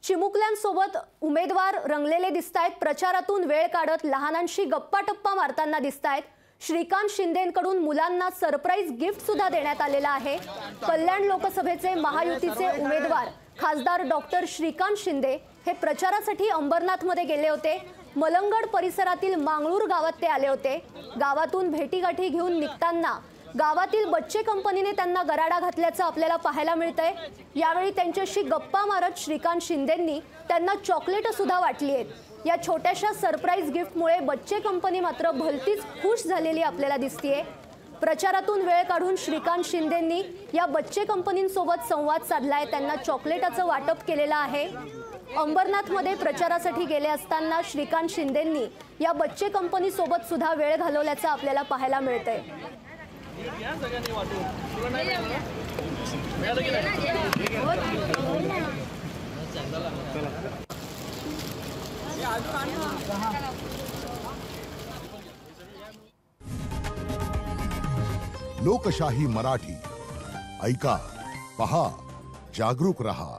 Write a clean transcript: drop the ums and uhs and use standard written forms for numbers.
चिमुकल्यांसोबत उमेदवार रंगलेले दिसतायत। प्रचारातून वेळ काढत लहानांशी गप्पा टप्पा मारताना दिसतायत। श्रीकांत शिंदेंकडून मुलांना सरप्राईज गिफ्ट सुद्धा देण्यात आलेला आहे। कल्याण लोकसभेचे महायुतीचे उमेदवार खासदार डॉक्टर श्रीकांत शिंदे हे प्रचारासाठी अंबरनाथमध्ये गेले होते। मलंगड परिसरातील मांगळूर गावात ते आले होते। गावातून भेटीगाठी घेऊन निघताना गावातील बच्चे कंपनीने त्यांना गराडा घातल्याचं आपल्याला पाहायला मिळतंय। यावेळी त्यांच्याशी गप्पा मारत श्रीकांत शिंदेंनी त्यांना चॉकलेट सुद्धा वाटली आहेत। या छोट्याशा सरप्राईज गिफ्टमुळे बच्चे कंपनी मात्र भलतीच खुश झालेली आपल्याला दिसतेय। प्रचारातून वेळ काढून श्रीकांत शिंदेंनी या बच्चे कंपनींसोबत संवाद साधलाय, त्यांना चॉकलेटाचं वाटप केलेलं आहे। अंबरनाथमध्ये प्रचारासाठी गेले असताना श्रीकांत शिंदेंनी या बच्चे कंपनीसोबत सुद्धा वेळ घालवल्याचं आपल्याला पाहायला मिळतंय। लोकशाही मराठी ऐका, पहा, जागरूक रहा।